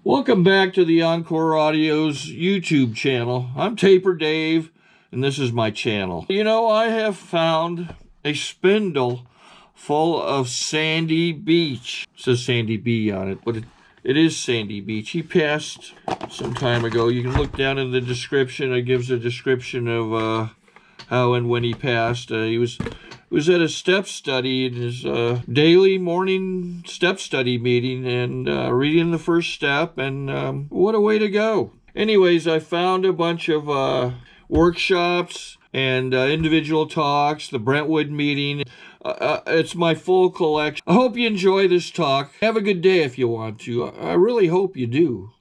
Welcome back to the Encore Audio's YouTube channel. I'm Taper Dave, and this is my channel. You know, I have found a spindle full of sandy beach. It says Sandy B on it, but it is Sandy Beach. He passed some time ago. You can look down in the description. It gives a description of how and when he passed. He was at a step study in his daily morning step study meeting and reading the first step, and what a way to go. Anyways, I found a bunch of workshops and individual talks, the Brentwood meeting. It's my full collection. I hope you enjoy this talk. Have a good day if you want to. I really hope you do.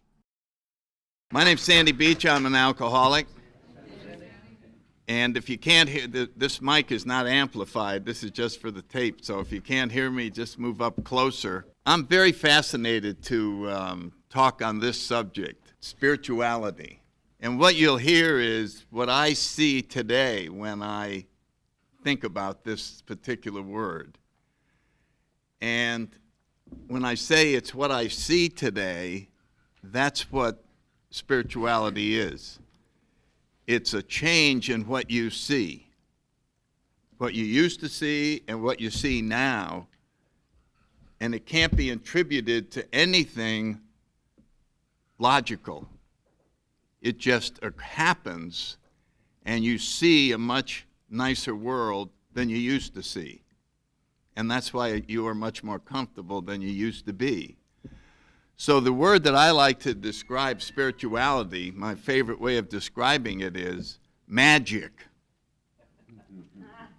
My name's Sandy Beach. I'm an alcoholic. And if you can't hear, this mic is not amplified. This is just for the tape. So if you can't hear me, just move up closer. I'm very fascinated to talk on this subject, spirituality. And what you'll hear is what I see today when I think about this particular word. And when I say it's what I see today, that's what spirituality is. It's a change in what you see. What you used to see and what you see now. And it can't be attributed to anything logical. It just happens, and you see a much nicer world than you used to see. And that's why you are much more comfortable than you used to be. So the word that I like to describe spirituality, my favorite way of describing it is magic.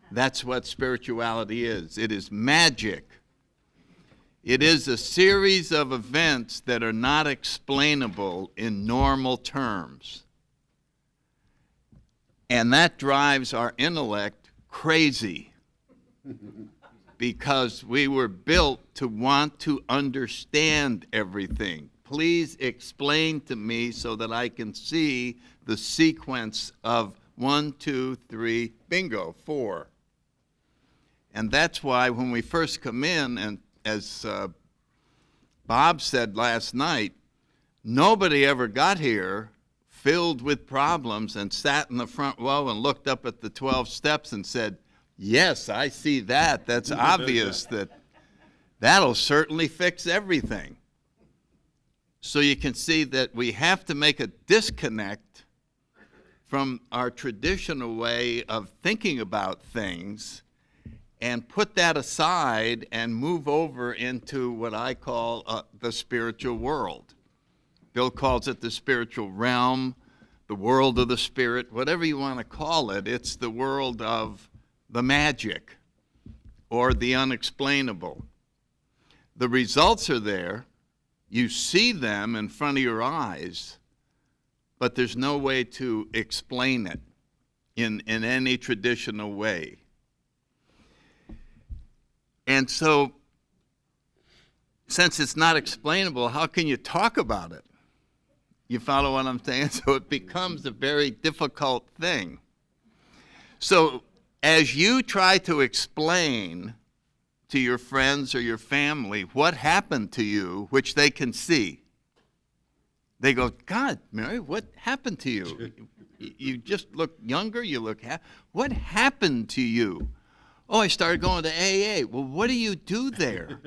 That's what spirituality is. It is magic. It is a series of events that are not explainable in normal terms. And that drives our intellect crazy. Because we were built to want to understand everything. Please explain to me so that I can see the sequence of 1, 2, 3, bingo, 4. And that's why when we first come in, and as Bob said last night, nobody ever got here filled with problems and sat in the front row and looked up at the 12 steps and said, yes, I see that. That's obvious that'll certainly fix everything. So you can see that we have to make a disconnect from our traditional way of thinking about things and put that aside and move over into what I call the spiritual world. Bill calls it the spiritual realm, the world of the spirit, whatever you want to call it. It's the world of the magic or the unexplainable. The results are there. You see them in front of your eyes, but there's no way to explain it in any traditional way. And so, since it's not explainable, how can you talk about it? You follow what I'm saying? So it becomes a very difficult thing. So as you try to explain to your friends or your family what happened to you, which they can see, they go, God, Mary, what happened to you? You just look younger, you look happy. What happened to you? Oh, I started going to AA. Well, what do you do there?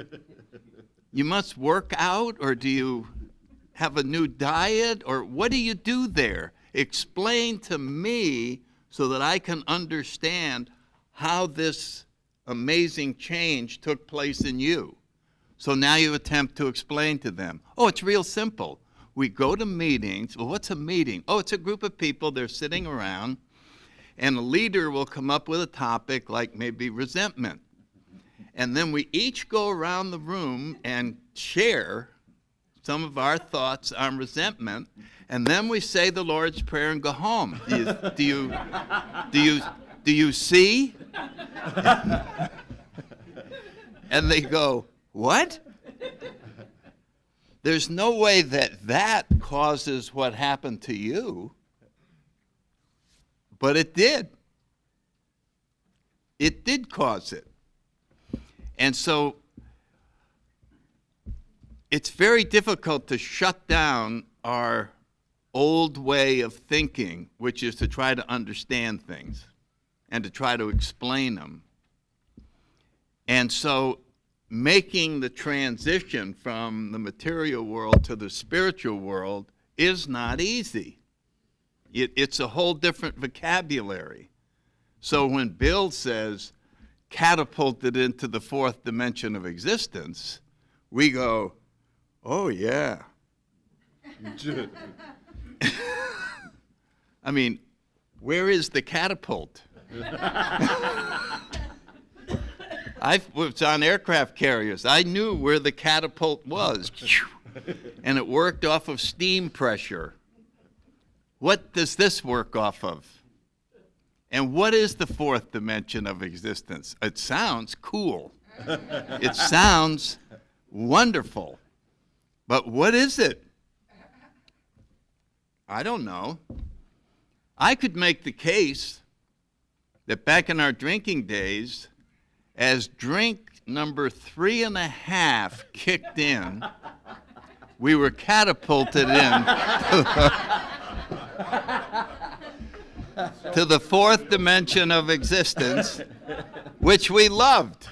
You must work out, or do you have a new diet, or what do you do there? Explain to me so that I can understand how this amazing change took place in you. So now you attempt to explain to them. Oh, it's real simple. We go to meetings. Well, what's a meeting? Oh, it's a group of people. They're sitting around, and a leader will come up with a topic like maybe resentment. And then we each go around the room and share some of our thoughts on resentment, and then we say the Lord's Prayer and go home. Do you see? And they go, what? There's no way that causes what happened to you, but it did. It did cause it. And so it's very difficult to shut down our old way of thinking, which is to try to understand things and to try to explain them. And so making the transition from the material world to the spiritual world is not easy. It's a whole different vocabulary. So when Bill says catapulted into the fourth dimension of existence, we go, oh yeah. I mean, where is the catapult? I was on aircraft carriers. I knew where the catapult was. And it worked off of steam pressure. What does this work off of? And what is the fourth dimension of existence? It sounds cool. It sounds wonderful. But what is it? I don't know. I could make the case that back in our drinking days, as drink number 3.5 kicked in, we were catapulted in to the fourth dimension of existence, which we loved.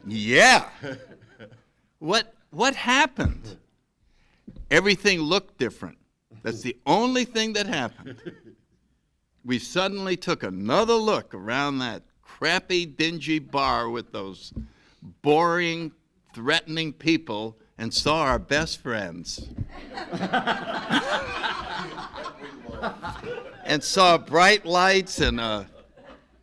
Yeah. What happened? Everything looked different. That's the only thing that happened. We suddenly took another look around that crappy, dingy bar with those boring, threatening people and saw our best friends. And saw bright lights, and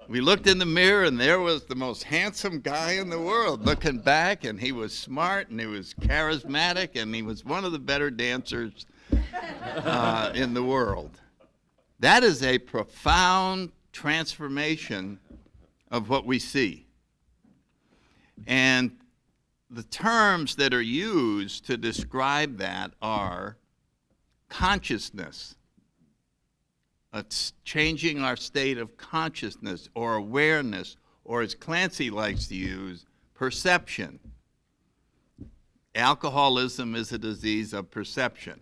we looked in the mirror, and there was the most handsome guy in the world looking back, and he was smart, and he was charismatic, and he was one of the better dancers in the world. That is a profound transformation of what we see. And the terms that are used to describe that are consciousness. It's changing our state of consciousness or awareness, or as Clancy likes to use, perception. Alcoholism is a disease of perception.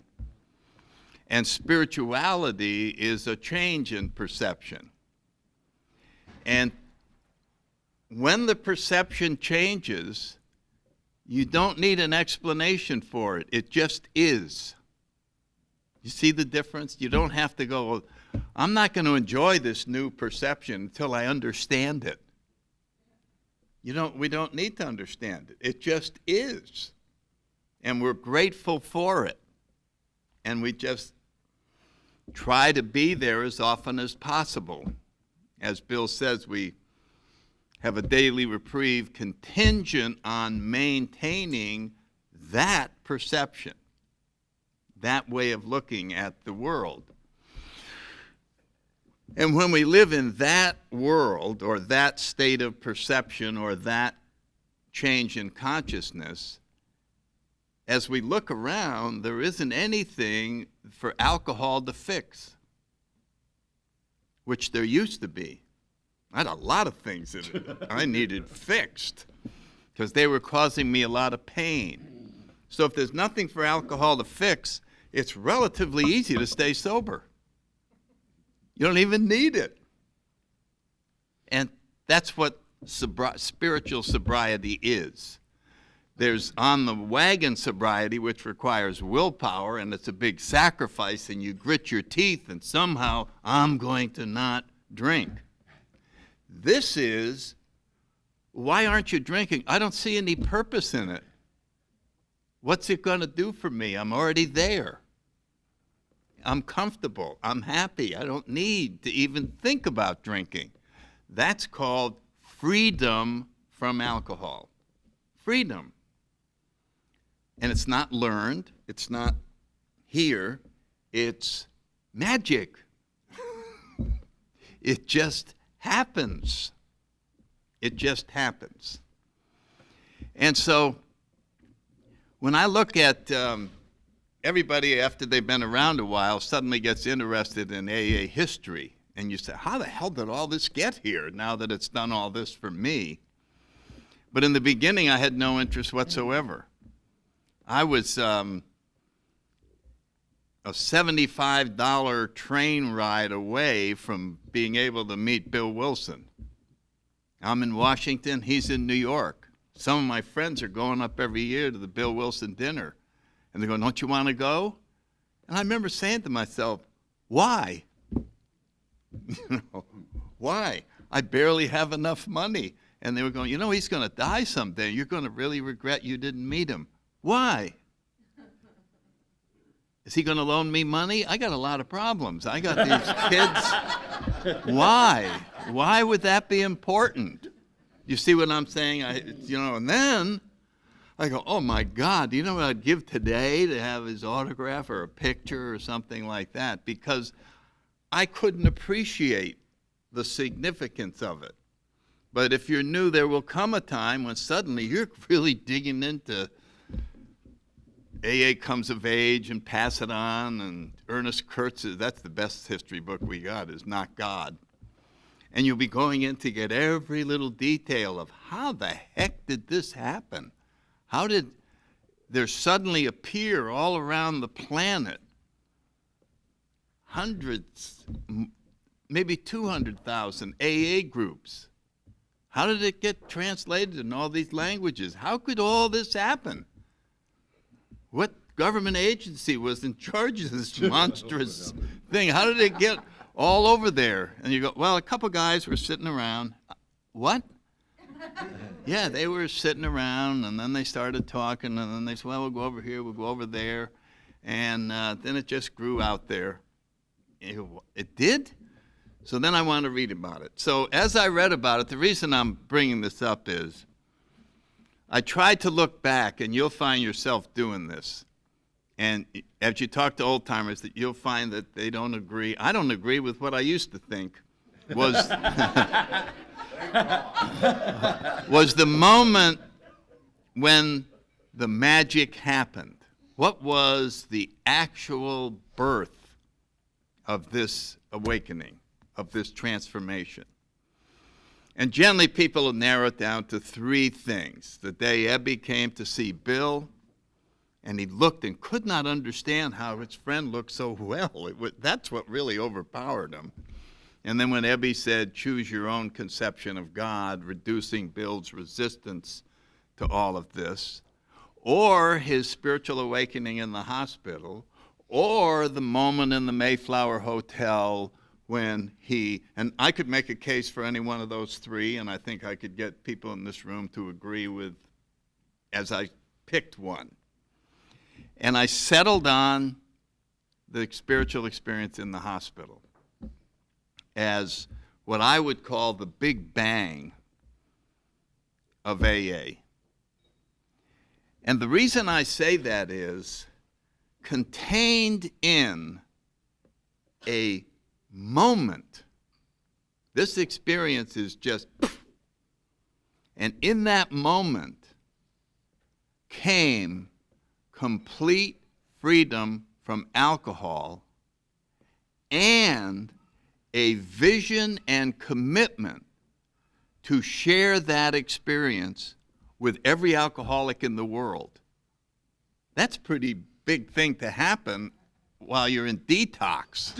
And spirituality is a change in perception. And when the perception changes, you don't need an explanation for it. It just is. You see the difference? You don't have to go, I'm not going to enjoy this new perception until I understand it. We don't need to understand it. It just is. And we're grateful for it. And we just try to be there as often as possible. As Bill says, we have a daily reprieve contingent on maintaining that perception, that way of looking at the world. And when we live in that world, or that state of perception, or that change in consciousness, as we look around, there isn't anything for alcohol to fix, which there used to be. I had a lot of things that I needed fixed because they were causing me a lot of pain. So if there's nothing for alcohol to fix, it's relatively easy to stay sober. You don't even need it. And that's what spiritual sobriety is. There's on the wagon sobriety, which requires willpower, and it's a big sacrifice, and you grit your teeth, and somehow I'm going to not drink. This is, why aren't you drinking? I don't see any purpose in it. What's it going to do for me? I'm already there. I'm comfortable. I'm happy. I don't need to even think about drinking. That's called freedom from alcohol. Freedom. And it's not learned. It's not here. It's magic. It just happens. It just happens. And so when I look at everybody after they've been around a while suddenly gets interested in AA history, and you say, how the hell did all this get here now that it's done all this for me? But in the beginning, I had no interest whatsoever. I was a $75 train ride away from being able to meet Bill Wilson. I'm in Washington, he's in New York. Some of my friends are going up every year to the Bill Wilson dinner. And they go, don't you want to go? And I remember saying to myself, why? Why? I barely have enough money. And they were going, he's going to die someday. You're going to really regret you didn't meet him. Why? Is he going to loan me money? I got a lot of problems. I got these kids. Why? Why would that be important? You see what I'm saying? And then I go, oh my God, do you know what I'd give today to have his autograph or a picture or something like that? Because I couldn't appreciate the significance of it. But if you're new, there will come a time when suddenly you're really digging into AA Comes of Age and Pass It On, and Ernest Kurtz's, that's the best history book we got, is Not God. And you'll be going in to get every little detail of how the heck did this happen? How did there suddenly appear all around the planet hundreds, maybe 200,000 AA groups? How did it get translated in all these languages? How could all this happen? What government agency was in charge of this monstrous thing? How did it get all over there? And you go, well, a couple guys were sitting around. What? Yeah, they were sitting around, and then they started talking, and then they said, well, we'll go over here, we'll go over there. And then it just grew out there. It did? So then I wanted to read about it. So as I read about it, the reason I'm bringing this up is I tried to look back, and you'll find yourself doing this. And as you talk to old-timers, that you'll find that they don't agree. I don't agree with what I used to think was, was the moment when the magic happened. What was the actual birth of this awakening, of this transformation? And generally, people will narrow it down to three things. The day Ebby came to see Bill, and he looked and could not understand how his friend looked so well. That's what really overpowered him. And then when Ebby said, choose your own conception of God, reducing Bill's resistance to all of this, or his spiritual awakening in the hospital, or the moment in the Mayflower Hotel when and I could make a case for any one of those three, and I think I could get people in this room to agree with, as I picked one. And I settled on the spiritual experience in the hospital as what I would call the big bang of AA. And the reason I say that is contained in a moment. This experience is just, and in that moment came complete freedom from alcohol and a vision and commitment to share that experience with every alcoholic in the world. That's a pretty big thing to happen while you're in detox.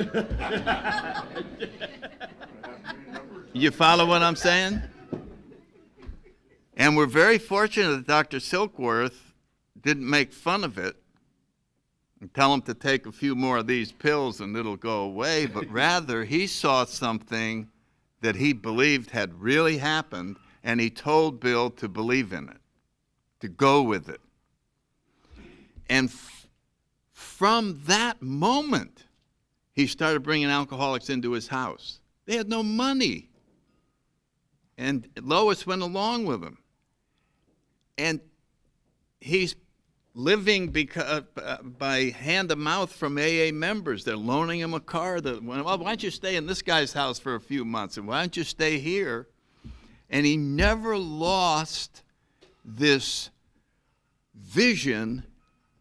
You follow what I'm saying? And we're very fortunate that Dr. Silkworth didn't make fun of it and tell him to take a few more of these pills and it'll go away, but rather he saw something that he believed had really happened, and he told Bill to believe in it, to go with it. And from that moment, he started bringing alcoholics into his house. They had no money. And Lois went along with him. And he's living by hand to mouth from AA members. They're loaning him a car. Well, why don't you stay in this guy's house for a few months? And why don't you stay here? And he never lost this vision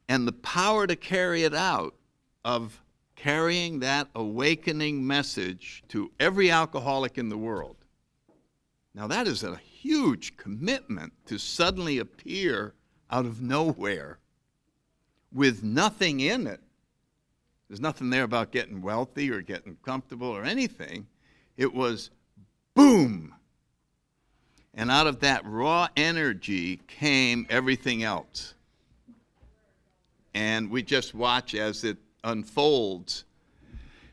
and the power to carry it out of carrying that awakening message to every alcoholic in the world. Now that is a huge commitment to suddenly appear out of nowhere with nothing in it. There's nothing there about getting wealthy or getting comfortable or anything. It was boom. And out of that raw energy came everything else. And we just watch as it unfolds.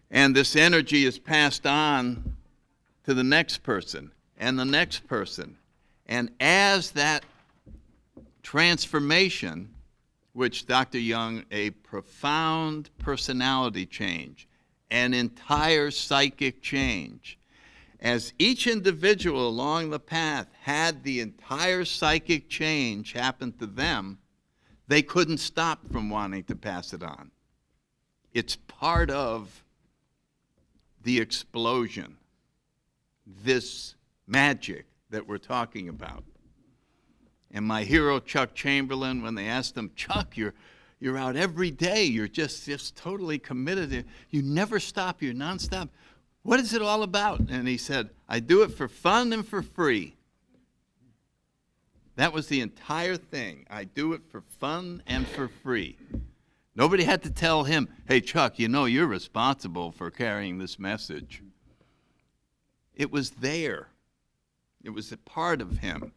And this energy is passed on to the next person and the next person. And as that transformation, which Dr. Young, a profound personality change, an entire psychic change, as each individual along the path had the entire psychic change happen to them, they couldn't stop from wanting to pass it on. It's part of the explosion, this magic that we're talking about. And my hero, Chuck Chamberlain, when they asked him, Chuck, you're out every day, you're just totally committed, you never stop, you're nonstop. What is it all about? And he said, I do it for fun and for free. That was the entire thing. I do it for fun and for free. Nobody had to tell him, hey, Chuck, you know you're responsible for carrying this message. It was there. It was a part of him.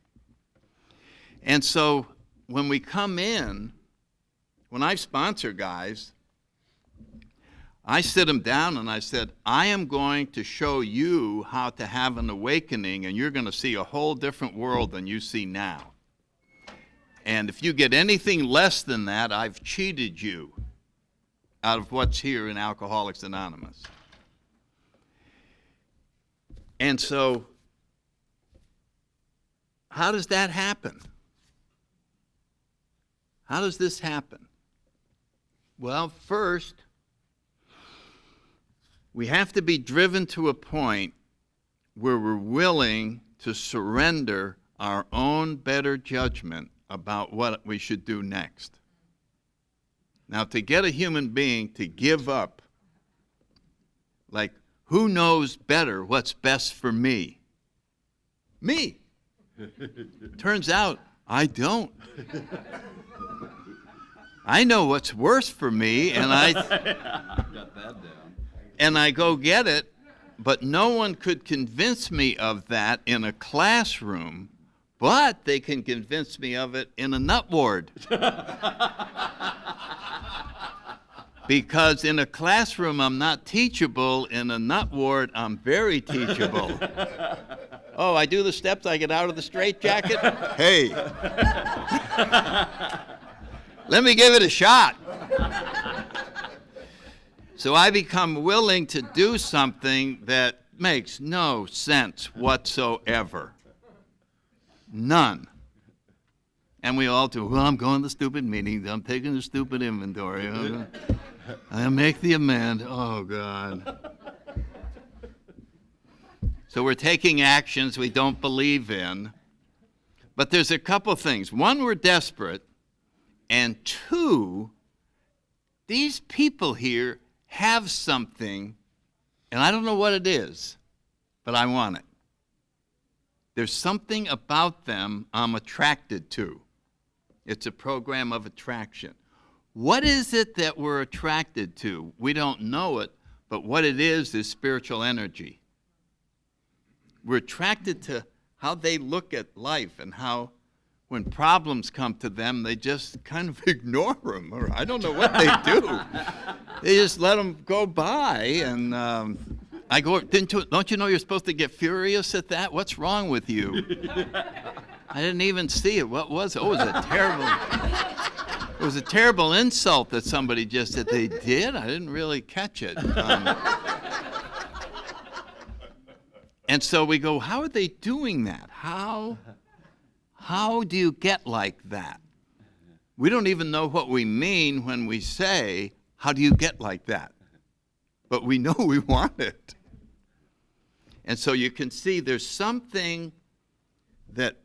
And so when we come in, when I sponsor guys, I sit them down and I said, I am going to show you how to have an awakening, and you're going to see a whole different world than you see now. And if you get anything less than that, I've cheated you out of what's here in Alcoholics Anonymous. And so, how does that happen? How does this happen? Well, first, we have to be driven to a point where we're willing to surrender our own better judgment about what we should do next. Now, to get a human being to give up, like, who knows better what's best for me? Me. Turns out, I don't. I know what's worse for me, and I go get it, but no one could convince me of that in a classroom, but they can convince me of it in a nut ward. Because in a classroom, I'm not teachable. In a nut ward, I'm very teachable. Oh, I do the steps, I get out of the straitjacket? Hey. Let me give it a shot. So I become willing to do something that makes no sense whatsoever. None. And we all do, well, I'm going to stupid meetings, I'm taking the stupid inventory, I make the amend, oh God. So we're taking actions we don't believe in. But there's a couple things. One, we're desperate. And two, these people here have something, and I don't know what it is, but I want it. There's something about them I'm attracted to. It's a program of attraction. What is it that we're attracted to? We don't know it, but what it is spiritual energy. We're attracted to how they look at life and how when problems come to them, they just kind of ignore them, or I don't know what they do. They just let them go by, and I go, don't you know you're supposed to get furious at that? What's wrong with you? I didn't even see it. What was it? Oh, it was a terrible insult that somebody just said. They did? I didn't really catch it. And so we go, how are they doing that? How do you get like that? We don't even know what we mean when we say, how do you get like that? But we know we want it. And so you can see there's something that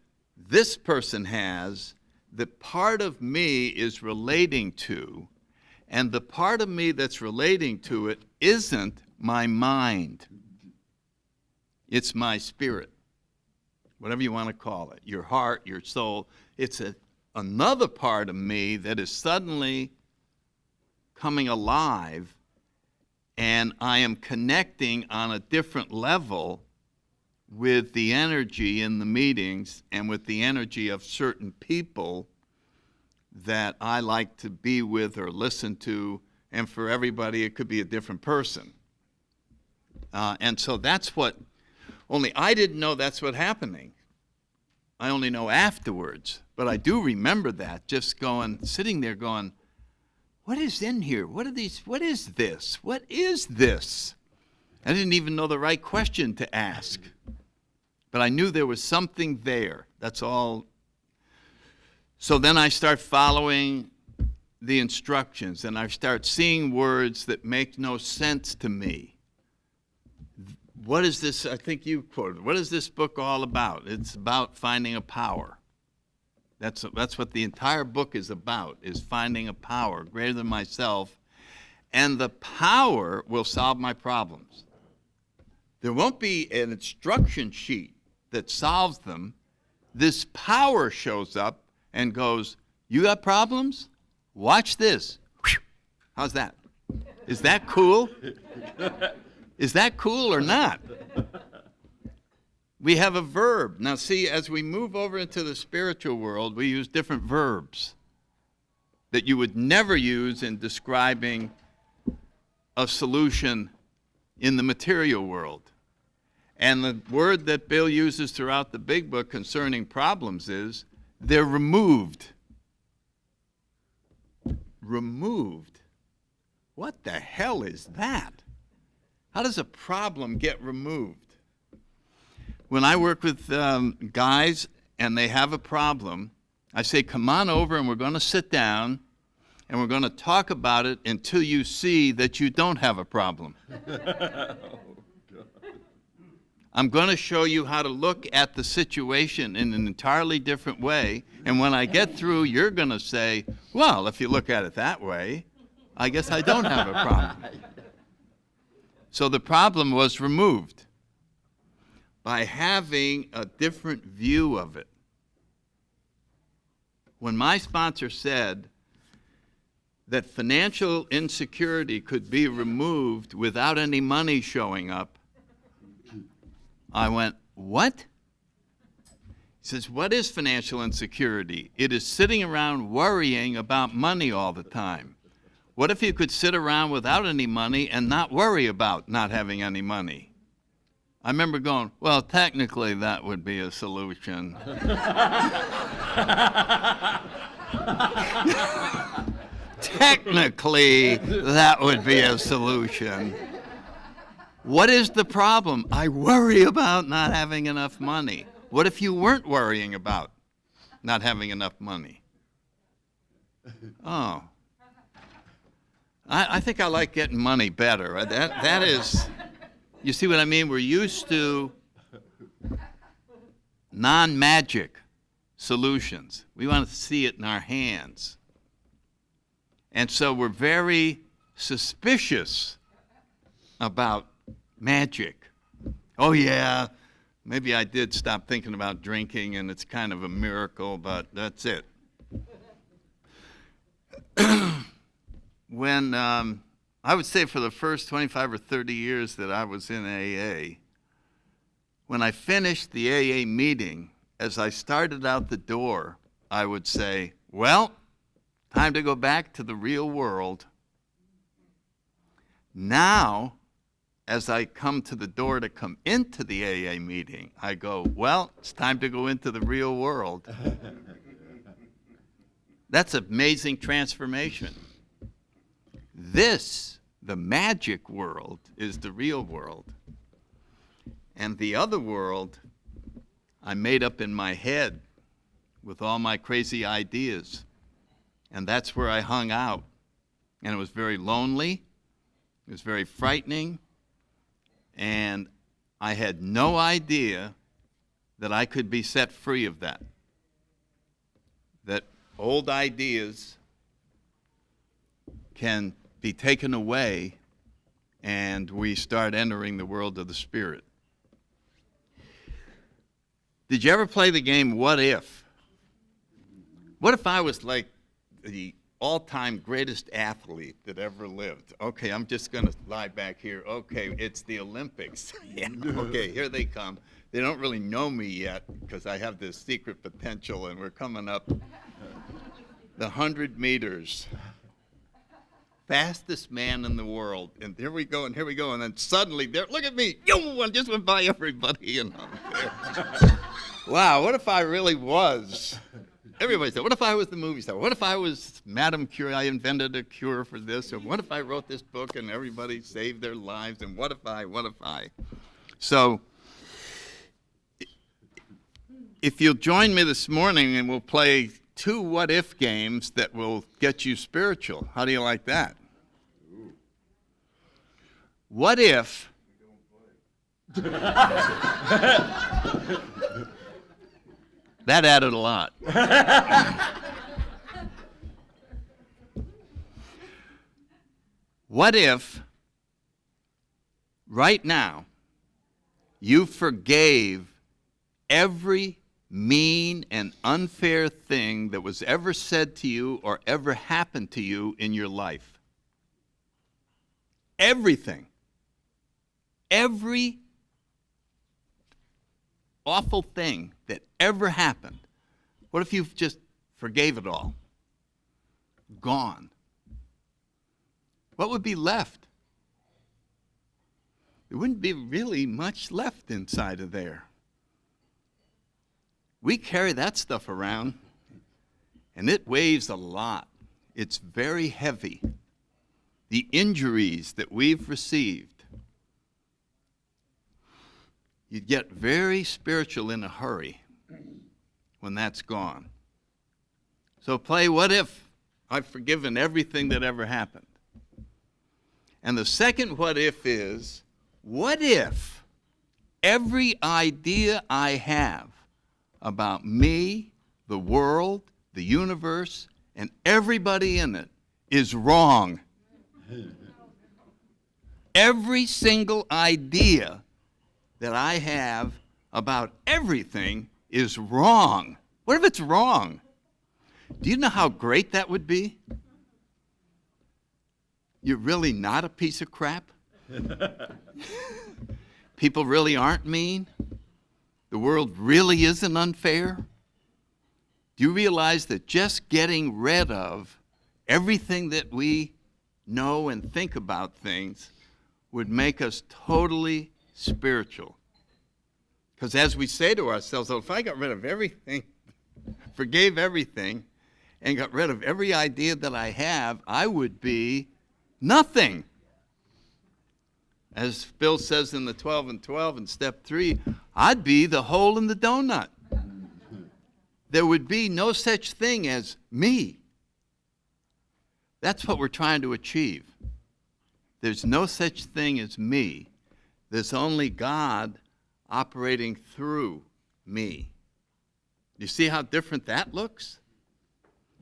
this person has that part of me is relating to, and the part of me that's relating to it isn't my mind. It's my spirit. Whatever you want to call it, your heart, your soul. It's another part of me that is suddenly coming alive, and I am connecting on a different level with the energy in the meetings and with the energy of certain people that I like to be with or listen to, and for everybody it could be a different person. And so that's what, only I didn't know that's what happening. I only know afterwards, but I do remember that, just sitting there going, what is in here? What is this? What is this? I didn't even know the right question to ask, but I knew there was something there. That's all. So then I start following the instructions, and I start seeing words that make no sense to me. What is this? I think you quoted. What is this book all about? It's about finding a power. That's what the entire book is about, is finding a power greater than myself, and the power will solve my problems. There won't be an instruction sheet that solves them. This power shows up and goes, you got problems? Watch this. How's that? Is that cool? Is that cool or not? We have a verb. Now see, as we move over into the spiritual world, we use different verbs that you would never use in describing a solution in the material world. And the word that Bill uses throughout the big book concerning problems is, they're removed. Removed? What the hell is that? How does a problem get removed? When I work with guys and they have a problem, I say, come on over and we're going to sit down and we're going to talk about it until you see that you don't have a problem. I'm going to show you how to look at the situation in an entirely different way, and when I get through, you're going to say, well, if you look at it that way, I guess I don't have a problem. So the problem was removed by having a different view of it. When my sponsor said that financial insecurity could be removed without any money showing up, I went, what? He says, what is financial insecurity? It is sitting around worrying about money all the time. What if you could sit around without any money and not worry about not having any money? I remember going, well, technically that would be a solution. Technically, that would be a solution. What is the problem? I worry about not having enough money. What if you weren't worrying about not having enough money? Oh. I think I like getting money better. That is, you see what I mean? We're used to non-magic solutions. We want to see it in our hands. And so we're very suspicious about magic. Oh yeah, maybe I did stop thinking about drinking and it's kind of a miracle, but that's it. When I would say for the first 25 or 30 years that I was in AA, when I finished the AA meeting, as I started out the door, I would say, well, time to go back to the real world. Now, as I come to the door to come into the AA meeting, I go, well, it's time to go into the real world. That's an amazing transformation. This, the magic world, is the real world. And the other world, I made up in my head with all my crazy ideas. And that's where I hung out. And it was very lonely. It was very frightening. And I had no idea that I could be set free of that. That old ideas can be taken away and we start entering the world of the spirit. Did you ever play the game What If? What if I was like the all-time greatest athlete that ever lived. Okay, I'm just going to lie back here. Okay, it's the Olympics. Yeah, okay, here they come. They don't really know me yet because I have this secret potential, and we're coming up the 100 meters. Fastest man in the world. And here we go, and here we go. And then suddenly, there, look at me. Yo, I just went by everybody. You know. Wow, what if I really was? Everybody said, what if I was the movie star? What if I was Madame Curie? I invented a cure for this. Or what if I wrote this book and everybody saved their lives? And what if I? So, if you'll join me this morning and we'll play 2 what-if games that will get you spiritual. How do you like that? What if... That added a lot. What if, right now, you forgave every mean and unfair thing that was ever said to you or ever happened to you in your life? Everything. Every awful thing that ever happened. What if you just forgave it all? Gone. What would be left? There wouldn't be really much left inside of there. We carry that stuff around, and it weighs a lot. It's very heavy. The injuries that we've received. You get very spiritual in a hurry when that's gone. So play what if I've forgiven everything that ever happened. And the second what if what if every idea I have about me, the world, the universe, and everybody in it is wrong? Every single idea that I have about everything is wrong. What if it's wrong? Do you know how great that would be? You're really not a piece of crap? People really aren't mean? The world really isn't unfair? Do you realize that just getting rid of everything that we know and think about things would make us totally spiritual? Because as we say to ourselves, oh, if I got rid of everything, forgave everything, and got rid of every idea that I have, I would be nothing. As Bill says in the 12 and 12 in step 3, I'd be the hole in the donut. There would be no such thing as me. That's what we're trying to achieve. There's no such thing as me. There's only God operating through me. You see how different that looks?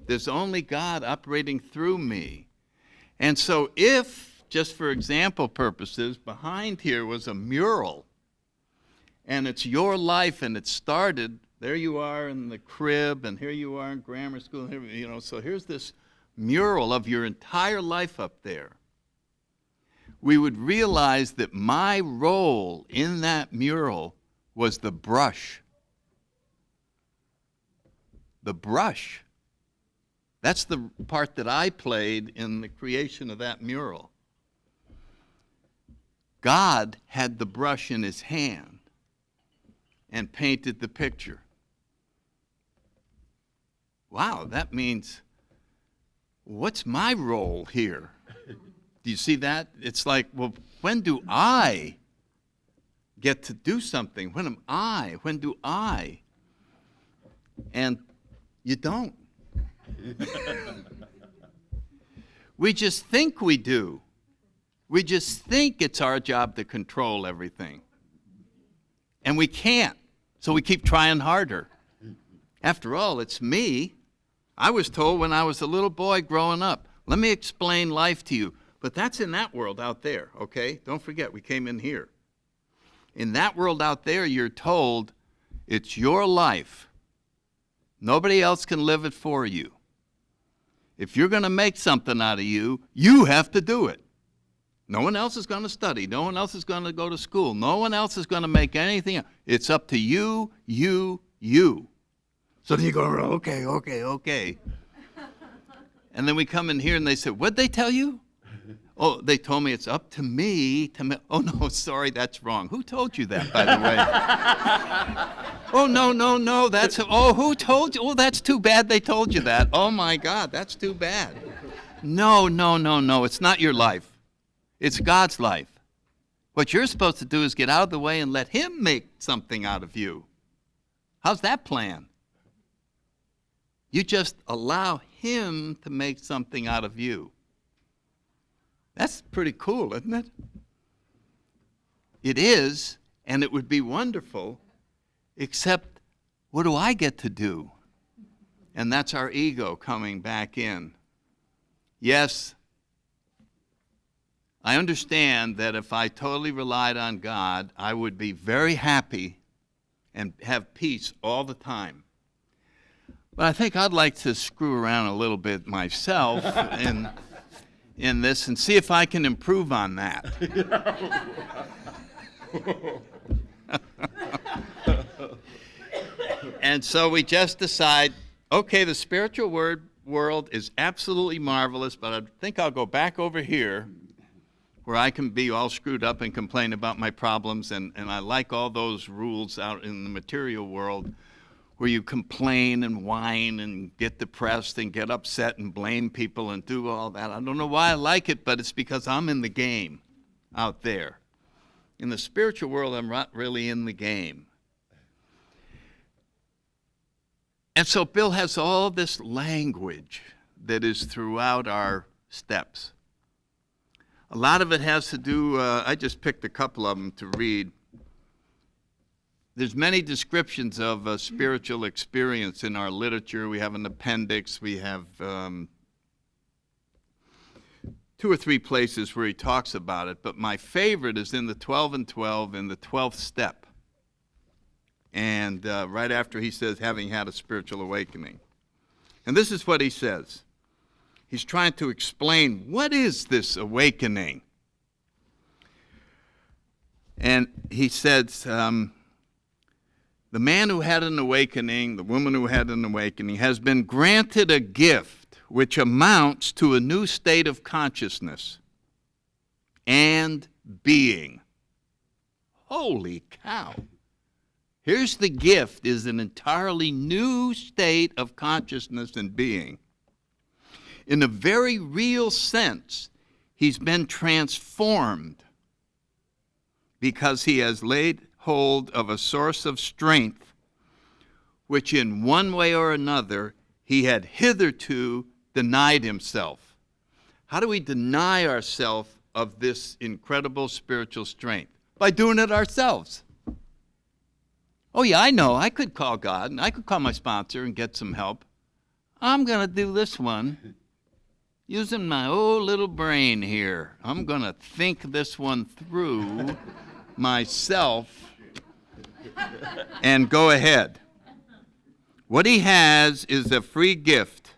There's only God operating through me. And so if, just for example purposes, behind here was a mural, and it's your life, and it started, there you are in the crib, and here you are in grammar school, so here's this mural of your entire life up there. We would realize that my role in that mural was the brush. The brush. That's the part that I played in the creation of that mural. God had the brush in his hand and painted the picture. Wow, that means, what's my role here? Do you see that? It's like, well, when do I get to do something? When am I? When do I? And you don't. We just think we do. We just think it's our job to control everything. And we can't, so we keep trying harder. After all, it's me. I was told when I was a little boy growing up, let me explain life to you. But that's in that world out there, okay? Don't forget, we came in here. In that world out there, you're told it's your life. Nobody else can live it for you. If you're going to make something out of you, you have to do it. No one else is going to study. No one else is going to go to school. No one else is going to make anything. It's up to you, you, you. So then you go, okay. And then we come in here and they say, what'd they tell you? Oh, they told me it's up to me to make. Oh, no, sorry, that's wrong. Who told you that, by the way? Oh, no, that's, oh, who told you? Oh, that's too bad they told you that. Oh, my God, that's too bad. No, it's not your life. It's God's life. What you're supposed to do is get out of the way and let him make something out of you. How's that plan? You just allow him to make something out of you. That's pretty cool, isn't it? It is, and it would be wonderful, except what do I get to do? And that's our ego coming back in. Yes, I understand that if I totally relied on God, I would be very happy and have peace all the time. But I think I'd like to screw around a little bit myself in this and see if I can improve on that. And so we just decide, okay, the spiritual world is absolutely marvelous, but I think I'll go back over here where I can be all screwed up and complain about my problems, and I like all those rules out in the material world where you complain and whine and get depressed and get upset and blame people and do all that. I don't know why I like it, but it's because I'm in the game out there. In the spiritual world, I'm not really in the game. And so Bill has all this language that is throughout our steps. A lot of it has to do, I just picked a couple of them to read. There's many descriptions of a spiritual experience in our literature. We have an appendix. We have 2 or 3 places where he talks about it. But my favorite is in the 12 and 12 in the 12th step. And right after he says, having had a spiritual awakening. And this is what he says. He's trying to explain, what is this awakening? And he says, the man who had an awakening, the woman who had an awakening, has been granted a gift which amounts to a new state of consciousness and being. Holy cow. Here's the gift, is an entirely new state of consciousness and being. In a very real sense, he's been transformed because he has laid hold of a source of strength which in one way or another he had hitherto denied himself. How do we deny ourselves of this incredible spiritual strength? By doing it ourselves. Oh yeah, I know, I could call God and I could call my sponsor and get some help. I'm going to do this one using my old little brain here. I'm going to think this one through myself and go ahead. What he has is a free gift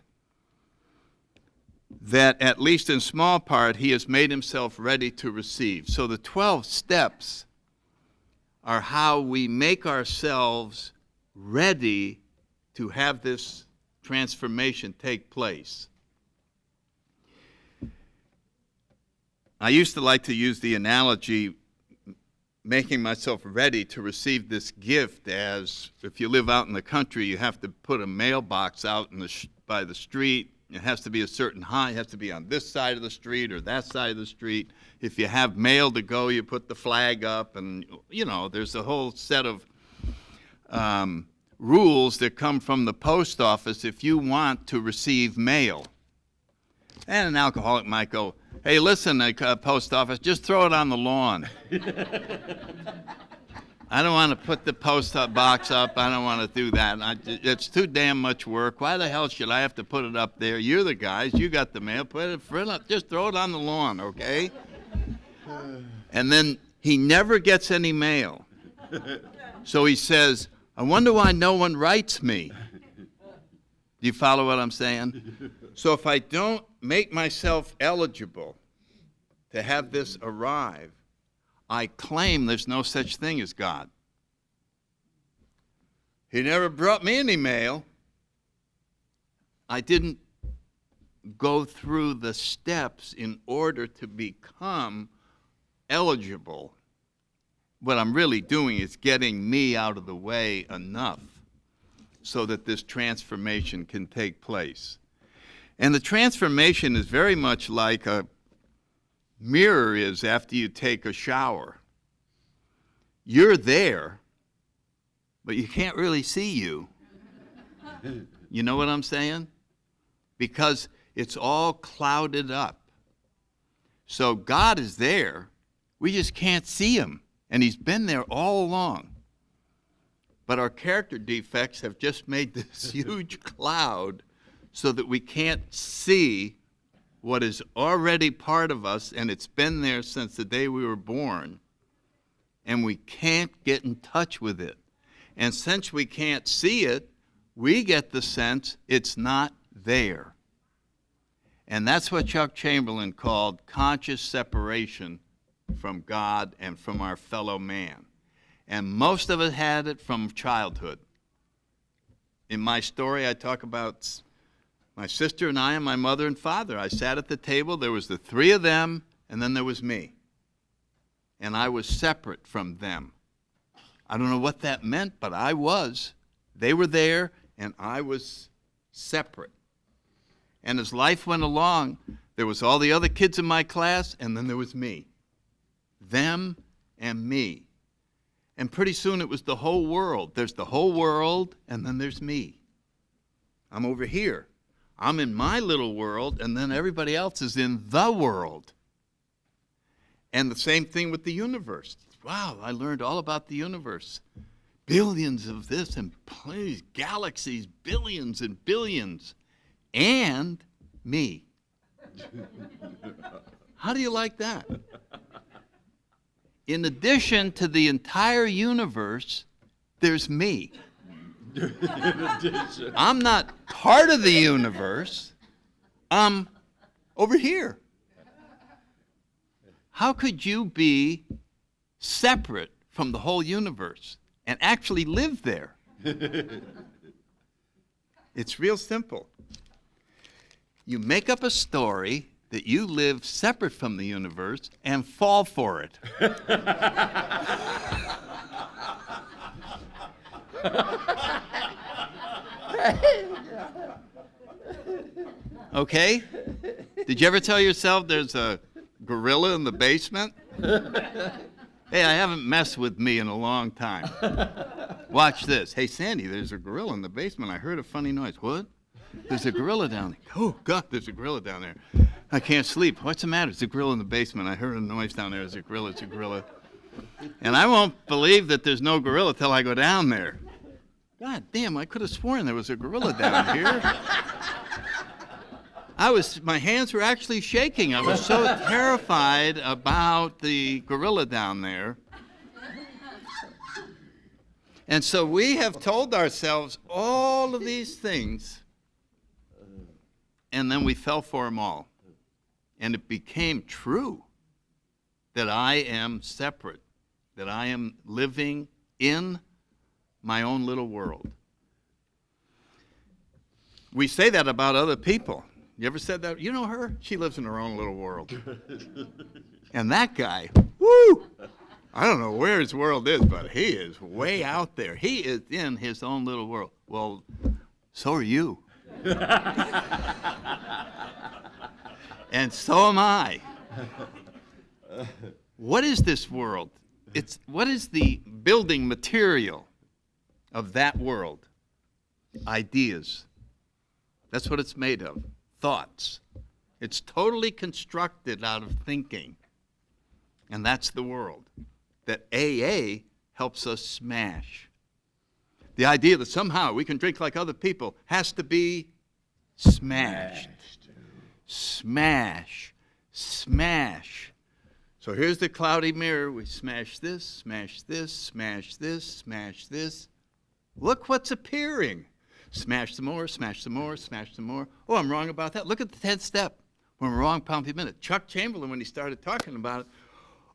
that, at least in small part, he has made himself ready to receive. So the 12 steps are how we make ourselves ready to have this transformation take place. I used to like to use the analogy making myself ready to receive this gift as if you live out in the country, you have to put a mailbox out by the street. It has to be a certain height. It has to be on this side of the street or that side of the street. If you have mail to go, you put the flag up, and, you know, there's a whole set of rules that come from the post office if you want to receive mail. And an alcoholic might go, hey, listen, post office, just throw it on the lawn. I don't want to put the post box up. I don't want to do that. It's too damn much work. Why the hell should I have to put it up there? You're the guys. You got the mail. Put it up. Just throw it on the lawn, okay? And then he never gets any mail. So he says, I wonder why no one writes me. Do you follow what I'm saying? So if I don't make myself eligible to have this arrive, I claim there's no such thing as God. He never brought me any mail. I didn't go through the steps in order to become eligible. What I'm really doing is getting me out of the way enough so that this transformation can take place. And the transformation is very much like a mirror is after you take a shower. You're there, but you can't really see you. You know what I'm saying? Because it's all clouded up. So God is there. We just can't see him. And he's been there all along. But our character defects have just made this huge cloud so that we can't see what is already part of us, and it's been there since the day we were born, and we can't get in touch with it. And since we can't see it, we get the sense it's not there. And that's what Chuck Chamberlain called conscious separation from God and from our fellow man. And most of us had it from childhood. In my story, I talk about my sister and I and my mother and father. I sat at the table. There was the three of them, and then there was me. And I was separate from them. I don't know what that meant, but I was. They were there, and I was separate. And as life went along, there was all the other kids in my class, and then there was me. Them and me. And pretty soon it was the whole world. There's the whole world, and then there's me. I'm over here. I'm in my little world, and then everybody else is in the world. And the same thing with the universe. Wow, I learned all about the universe. Billions of this, and please, galaxies, billions and billions. And me. How do you like that? In addition to the entire universe, there's me. I'm not part of the universe. I'm over here. How could you be separate from the whole universe and actually live there? It's real simple. You make up a story that you live separate from the universe and fall for it. Okay? Did you ever tell yourself there's a gorilla in the basement? Hey, I haven't messed with me in a long time. Watch this. Hey, Sandy, there's a gorilla in the basement. I heard a funny noise. What? There's a gorilla down there. Oh, God, there's a gorilla down there. I can't sleep. What's the matter? There's a gorilla in the basement. I heard a noise down there. There's a gorilla. It's a gorilla. And I won't believe that there's no gorilla till I go down there. God damn, I could have sworn there was a gorilla down here. My hands were actually shaking. I was so terrified about the gorilla down there. And so we have told ourselves all of these things, and then we fell for them all. And it became true that I am separate, that I am living in my own little world. We say that about other people. You ever said that? You know her? She lives in her own little world. And that guy, woo! I don't know where his world is, but he is way out there. He is in his own little world. Well, so are you. And so am I. What is this world? What is the building material of that world? Ideas. That's what it's made of. Thoughts. It's totally constructed out of thinking. And that's the world that AA helps us smash. The idea that somehow we can drink like other people has to be smashed. Smash. Smash. So here's the cloudy mirror. We smash this, smash this, smash this, smash this. Look what's appearing. Smash some more, smash some more, smash some more. Oh, I'm wrong about that. Look at the 10th step. When we're wrong, pound per minute. Chuck Chamberlain, when he started talking about it,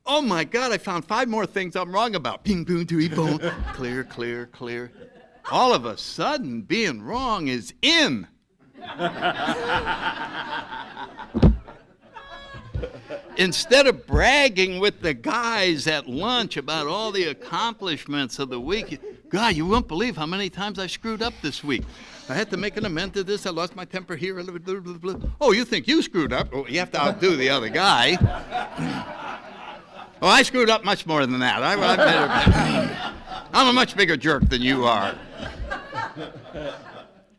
oh my God, I found 5 more things I'm wrong about. Ping, boom, doo, boom. Clear, clear, clear. All of a sudden, being wrong is in. Instead of bragging with the guys at lunch about all the accomplishments of the week, God, you won't believe how many times I screwed up this week. I had to make an amend to this. I lost my temper here. Blah, blah, blah, blah. Oh, you think you screwed up? Oh, you have to outdo the other guy. Oh, I screwed up much more than that. I'm a much bigger jerk than you are.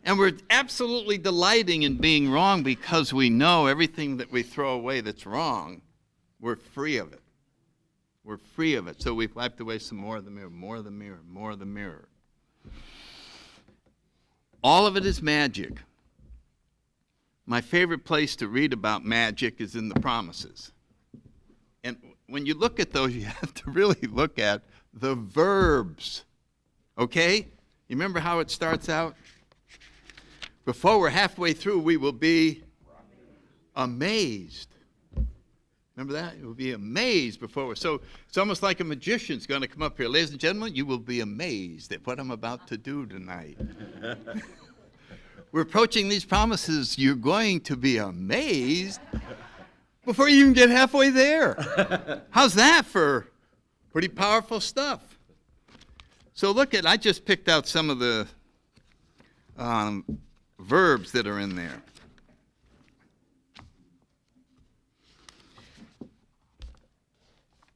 And we're absolutely delighting in being wrong because we know everything that we throw away that's wrong, we're free of it. We're free of it. So we've wiped away some more of the mirror, more of the mirror, more of the mirror. All of it is magic. My favorite place to read about magic is in the promises. And when you look at those, you have to really look at the verbs. Okay? You remember how it starts out? Before we're halfway through, we will be amazed. Remember that? We'll be amazed before we're... So it's almost like a magician's going to come up here. Ladies and gentlemen, you will be amazed at what I'm about to do tonight. We're approaching these promises. You're going to be amazed before you even get halfway there. How's that for pretty powerful stuff? So look at, I just picked out some of the verbs that are in there.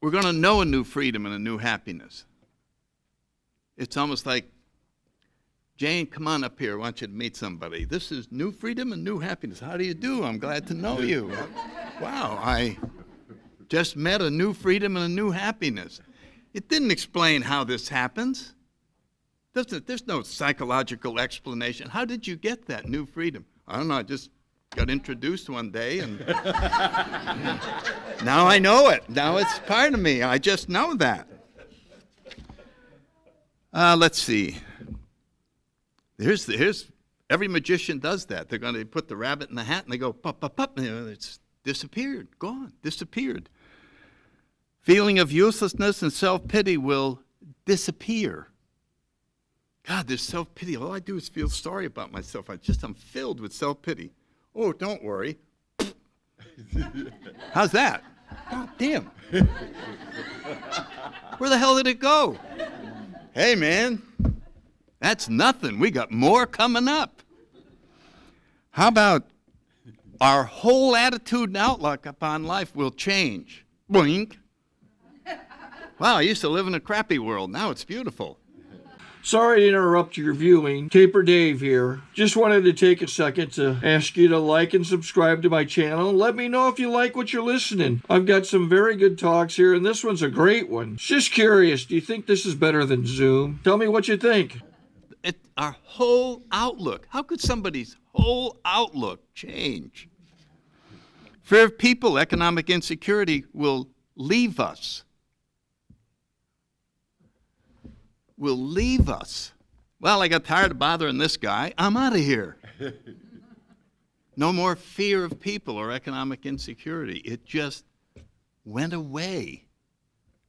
We're going to know a new freedom and a new happiness. It's almost like, Jane, come on up here. I want you to meet somebody. This is new freedom and new happiness. How do you do? I'm glad to know you. Wow, I just met a new freedom and a new happiness. It didn't explain how this happens. There's no psychological explanation. How did you get that new freedom? I don't know. I just got introduced one day, and now I know it. Now it's part of me. I just know that. Let's see. Here's every magician does that. They're going to put the rabbit in the hat, and they go, pop, pop, pop. It's disappeared, gone, disappeared. Feeling of uselessness and self-pity will disappear. God, there's self-pity. All I do is feel sorry about myself. I'm filled with self-pity. Oh, don't worry. How's that? God damn. Where the hell did it go? Hey, man, that's nothing. We got more coming up. How about our whole attitude and outlook upon life will change? Boink. Wow, I used to live in a crappy world. Now it's beautiful. Sorry to interrupt your viewing. Taper Dave here. Just wanted to take a second to ask you to like and subscribe to my channel. Let me know if you like what you're listening. I've got some very good talks here, and this one's a great one. Just curious, do you think this is better than Zoom? Tell me what you think. Our whole outlook. How could somebody's whole outlook change? Fear of people, economic insecurity will leave us. Will leave us. Well, I got tired of bothering this guy. I'm out of here. No more fear of people or economic insecurity. It just went away.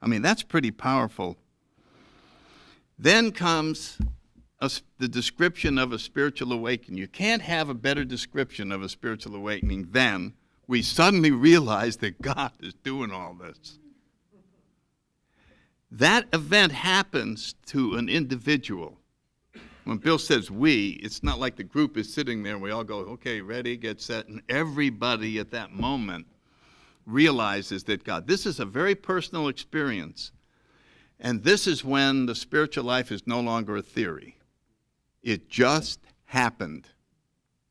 I mean, that's pretty powerful. Then comes the description of a spiritual awakening. You can't have a better description of a spiritual awakening than we suddenly realize that God is doing all this. That event happens to an individual. When Bill says we, it's not like the group is sitting there and we all go, okay, ready, get set, and everybody at that moment realizes that God, this is a very personal experience, and this is when the spiritual life is no longer a theory. It just happened.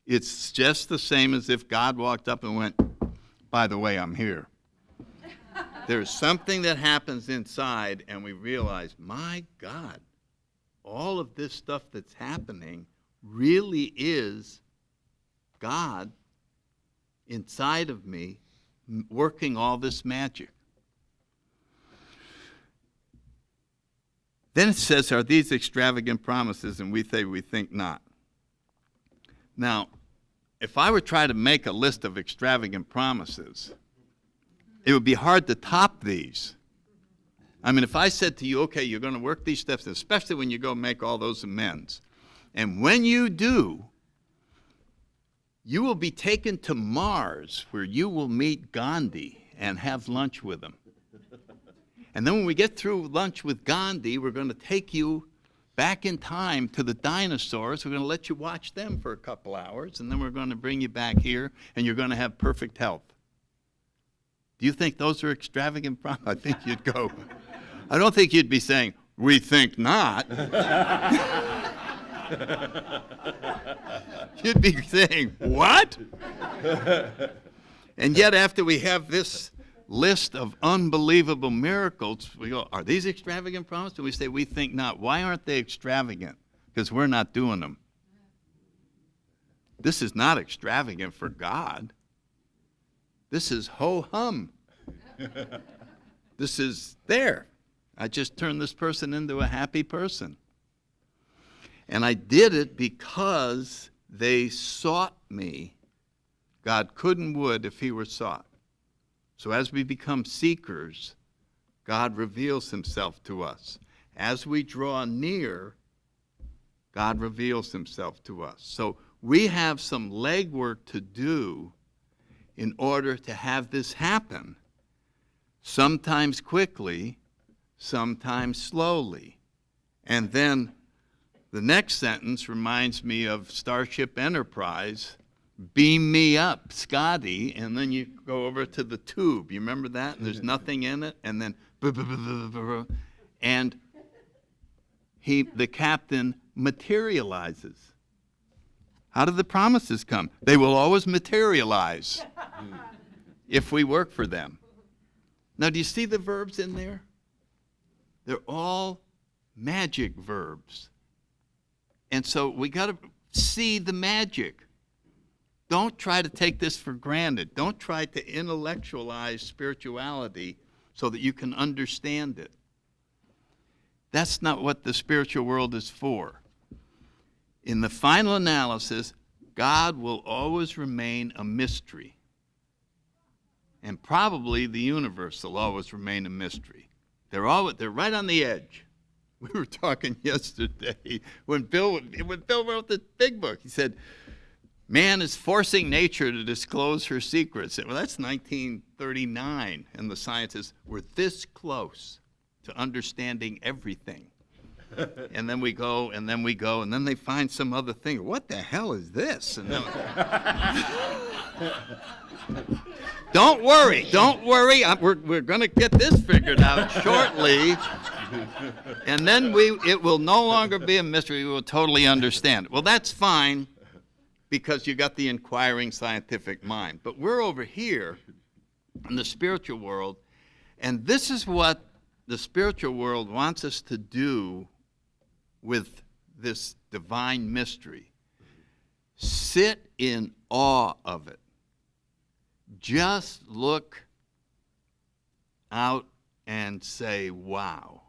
It's just the same as if God walked up and went, by the way, I'm here. There's something that happens inside, and we realize, my God, all of this stuff that's happening really is God inside of me working all this magic. Then it says, are these extravagant promises? And we say we think not. Now, if I were trying to make a list of extravagant promises, it would be hard to top these. I mean, if I said to you, okay, you're going to work these steps, especially when you go make all those amends, and when you do, you will be taken to Mars, where you will meet Gandhi and have lunch with him. And then when we get through lunch with Gandhi, we're going to take you back in time to the dinosaurs. We're going to let you watch them for a couple hours, and then we're going to bring you back here, and you're going to have perfect health. Do you think those are extravagant promises? I think you'd go. I don't think you'd be saying, we think not. You'd be saying, what? And yet after we have this list of unbelievable miracles, we go, are these extravagant promises? And we say, we think not. Why aren't they extravagant? Because we're not doing them. This is not extravagant for God. This is ho-hum. This is there. I just turned this person into a happy person. And I did it because they sought me. God could and would if he were sought. So as we become seekers, God reveals himself to us. As we draw near, God reveals himself to us. So we have some legwork to do in order to have this happen. Sometimes quickly, sometimes slowly. And then the next sentence reminds me of Starship Enterprise. Beam me up, Scotty, and then you go over to the tube. You remember that? And there's nothing in it, and then and the captain materializes. How do the promises come? They will always materialize if we work for them. Now, do you see the verbs in there? They're all magic verbs. And so we got to see the magic. Don't try to take this for granted. Don't try to intellectualize spirituality so that you can understand it. That's not what the spiritual world is for. In the final analysis, God will always remain a mystery. And probably the universe will always remain a mystery. They're right on the edge. We were talking yesterday when Bill wrote this big book. He said, man is forcing nature to disclose her secrets. Well, that's 1939, and the scientists were this close to understanding everything. And then we go, and then we go, and then they find some other thing. What the hell is this? And then, don't worry. We're going to get this figured out shortly. And then it will no longer be a mystery. We will totally understand it. Well, that's fine, because you got the inquiring scientific mind. But we're over here in the spiritual world, and this is what the spiritual world wants us to do with this divine mystery. Sit in awe of it. Just look out and say, wow.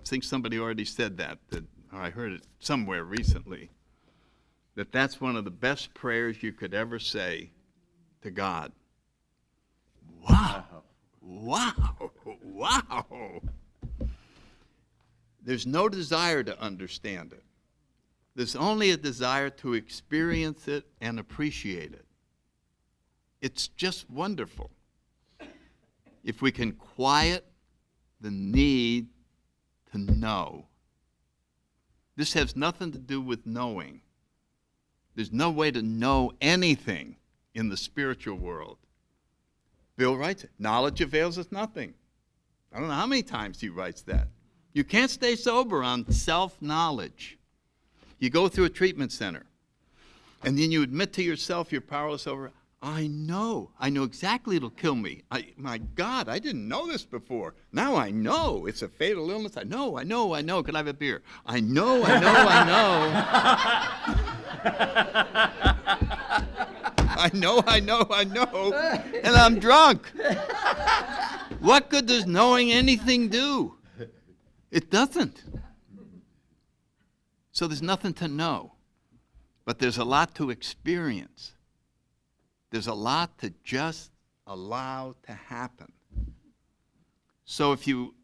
I think somebody already said that, or I heard it somewhere recently, that's one of the best prayers you could ever say to God. Wow. Wow. Wow. There's no desire to understand it. There's only a desire to experience it and appreciate it. It's just wonderful. If we can quiet the need to know. This has nothing to do with knowing. There's no way to know anything in the spiritual world. Bill writes it. Knowledge avails us nothing. I don't know how many times he writes that. You can't stay sober on self-knowledge. You go through a treatment center, and then you admit to yourself you're powerless over it. I know exactly it'll kill me. My God, I didn't know this before. Now I know it's a fatal illness. I know. Could I have a beer? I know. I know. And I'm drunk. What good does knowing anything do? It doesn't. So there's nothing to know. But there's a lot to experience. There's a lot to just allow to happen. So if you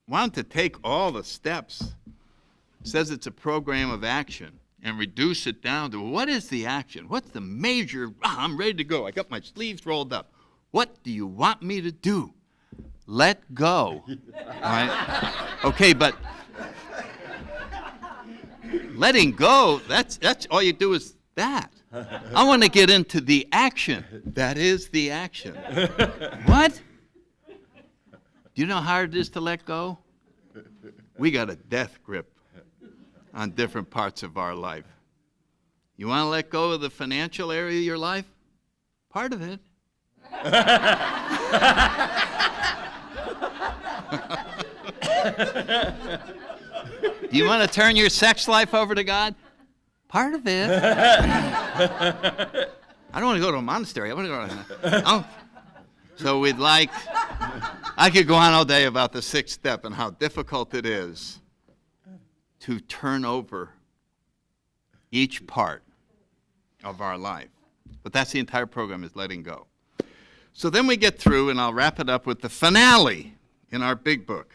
want to take all the steps, it says it's a program of action, and reduce it down to what is the action? What's the major? I'm ready to go. I got my sleeves rolled up. What do you want me to do? Let go. All right? Okay, but letting go, that's all you do is that. I want to get into the action. That is the action. What? Do you know how hard it is to let go? We got a death grip on different parts of our life. You want to let go of the financial area of your life? Part of it. Do you want to turn your sex life over to God? Part of it. I don't want to go to a monastery. I want to go to... Oh. So I could go on all day about the sixth step and how difficult it is to turn over each part of our life. But that's the entire program, is letting go. So then we get through, and I'll wrap it up with the finale in our big book.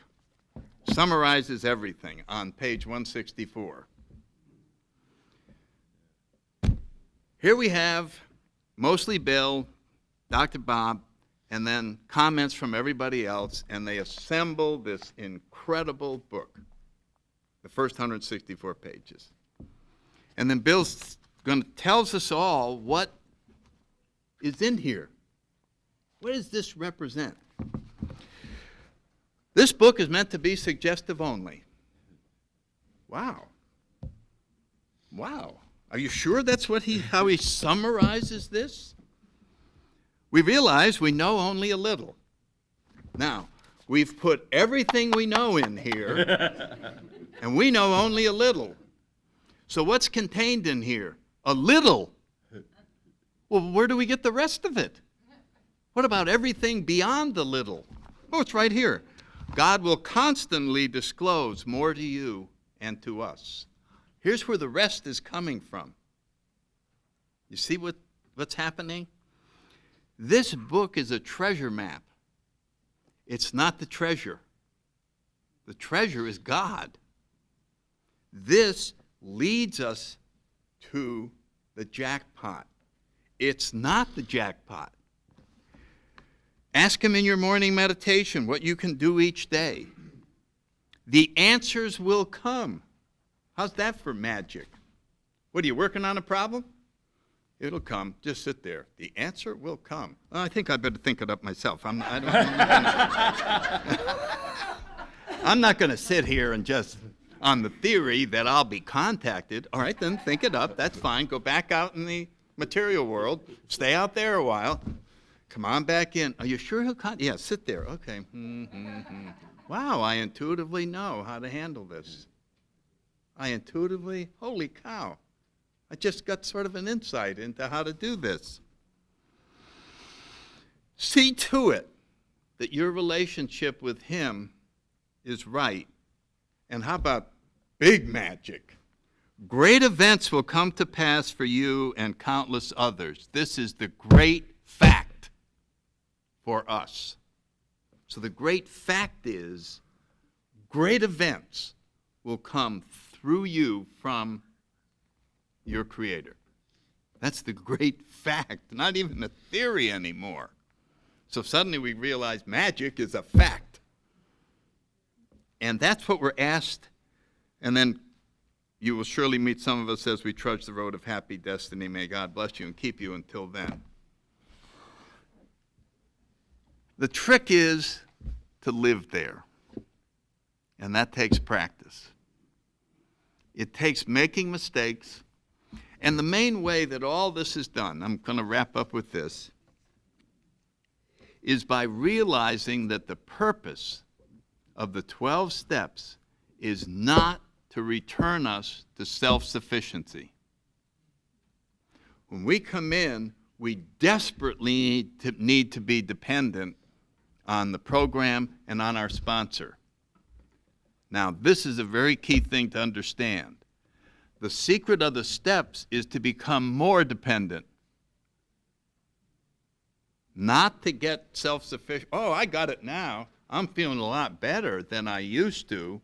Summarizes everything on page 164. Here we have mostly Bill, Dr. Bob, and then comments from everybody else, and they assemble this incredible book, the first 164 pages. And then Bill's tells us all what is in here. What does this represent? This book is meant to be suggestive only. Wow. Wow. Are you sure that's how he summarizes this? We realize we know only a little. Now, we've put everything we know in here, and we know only a little. So what's contained in here? A little. Well, where do we get the rest of it? What about everything beyond the little? Oh, it's right here. God will constantly disclose more to you and to us. Here's where the rest is coming from. You see what's happening? This book is a treasure map. It's not the treasure. The treasure is God. This leads us to the jackpot. It's not the jackpot. Ask him in your morning meditation what you can do each day. The answers will come. How's that for magic? What, are you working on a problem? It'll come. Just sit there. The answer will come. Well, I think I better think it up myself. I'm not going to sit here and just on the theory that I'll be contacted. All right, then think it up. That's fine. Go back out in the material world. Stay out there a while. Come on back in. Are you sure he'll contact? Yeah, sit there. Okay. Wow, I intuitively know how to handle this. Holy cow. I just got sort of an insight into how to do this. See to it that your relationship with him is right. And how about big magic? Great events will come to pass for you and countless others. This is the great fact for us. So the great fact is, great events will come through you from your Creator. That's the great fact, not even a theory anymore. So suddenly we realize magic is a fact. And that's what we're asked. And then you will surely meet some of us as we trudge the road of happy destiny. May God bless you and keep you until then. The trick is to live there. And that takes practice. It takes making mistakes. And the main way that all this is done, I'm going to wrap up with this, is by realizing that the purpose of the 12 steps is not to return us to self-sufficiency. When we come in, we desperately need to be dependent on the program and on our sponsor. Now, this is a very key thing to understand. The secret of the steps is to become more dependent. Not to get self-sufficient. Oh, I got it now. I'm feeling a lot better than I used to.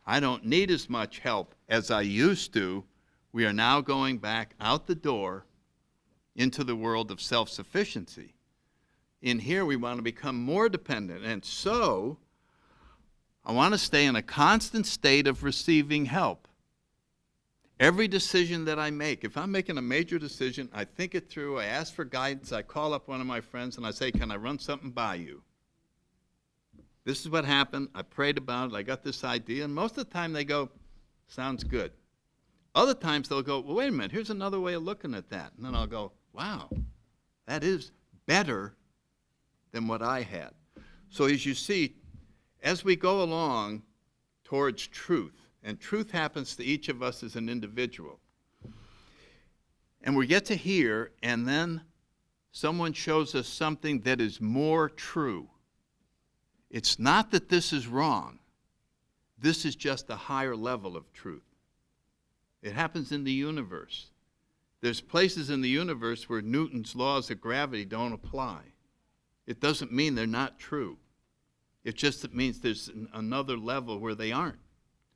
I don't need as much help as I used to. We are now going back out the door into the world of self-sufficiency. In here, we want to become more dependent. And so, I want to stay in a constant state of receiving help. Every decision that I make, if I'm making a major decision, I think it through, I ask for guidance, I call up one of my friends and I say, can I run something by you? This is what happened, I prayed about it, I got this idea, and most of the time they go, sounds good. Other times they'll go, well, wait a minute, here's another way of looking at that. And then I'll go, wow, that is better than what I had. So as you see, as we go along towards truth, and truth happens to each of us as an individual, and we get to here, and then someone shows us something that is more true. It's not that this is wrong. This is just a higher level of truth. It happens in the universe. There's places in the universe where Newton's laws of gravity don't apply. It doesn't mean they're not true. It just means there's another level where they aren't.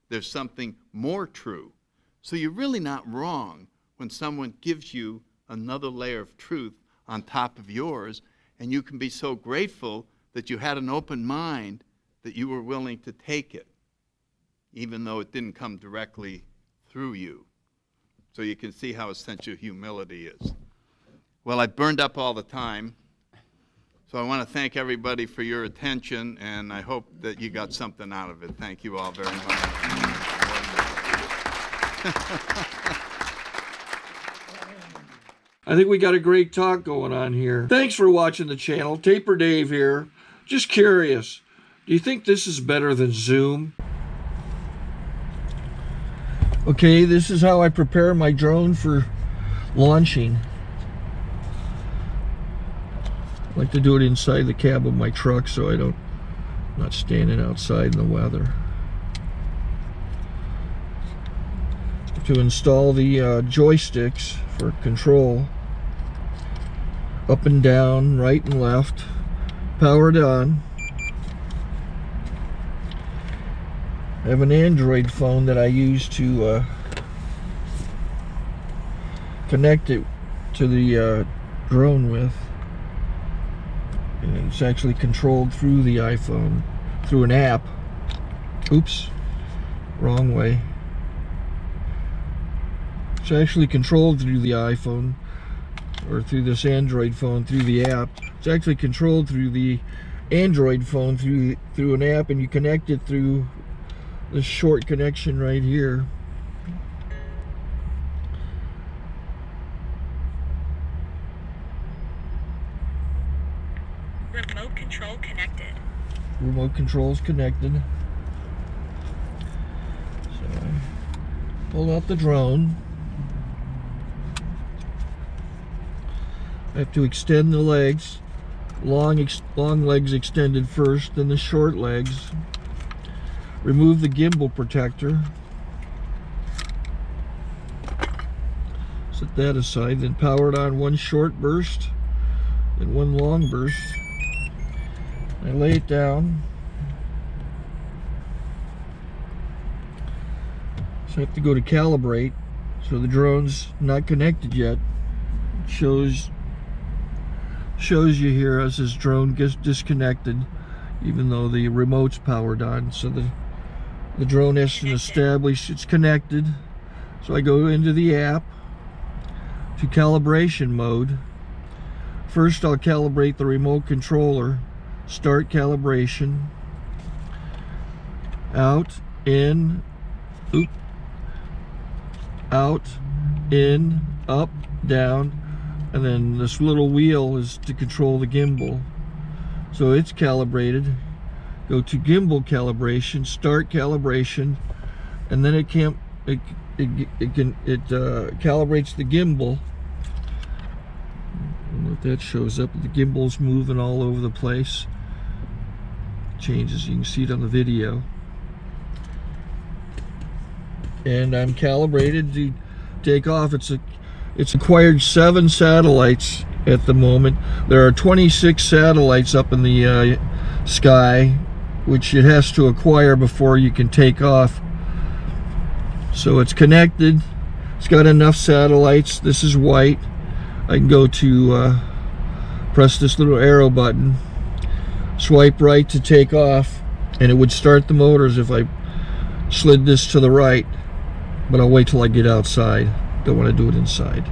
There's something more true. So you're really not wrong when someone gives you another layer of truth on top of yours, and you can be so grateful that you had an open mind that you were willing to take it, even though it didn't come directly through you. So you can see how essential humility is. Well, I burned up all the time, so I want to thank everybody for your attention, and I hope that you got something out of it. Thank you all very much. I think we got a great talk going on here. Thanks for watching the channel. Taper Dave here. Just curious, do you think this is better than Zoom? Okay, this is how I prepare my drone for launching. I like to do it inside the cab of my truck so I'm not standing outside in the weather. To install the joysticks for control, up and down, right and left, powered on. I have an Android phone that I use to connect it to the drone with. And it's actually controlled through the iPhone, through an app. Oops, wrong way. It's actually controlled through the iPhone, or through this Android phone, through the app. It's actually controlled through the Android phone, through an app, and you connect it through this short connection right here. Remote control connected. Remote control's connected. So I pull out the drone. I have to extend the legs. Long legs extended first, then the short legs. Remove the gimbal protector. Set that aside, then power it on one short burst, then one long burst. I lay it down. So I have to go to calibrate. So the drone's not connected yet. It shows you here as this drone gets disconnected, even though the remote's powered on. So the drone has to establish it's connected. So I go into the app to calibration mode. First I'll calibrate the remote controller. Start calibration. Out, in, oop, out, in, up, down, and then this little wheel is to control the gimbal. So it's calibrated. Go to gimbal calibration, start calibration, and then it calibrates the gimbal. I don't know if that shows up. The gimbal's moving all over the place. Changes, you can see it on the video. And I'm calibrated to take off. It's acquired 7 satellites at the moment. There are 26 satellites up in the sky, which it has to acquire before you can take off. So it's connected. It's got enough satellites. This is white. I can go to press this little arrow button, swipe right to take off, and it would start the motors if I slid this to the right, but I'll wait till I get outside. Don't want to do it inside.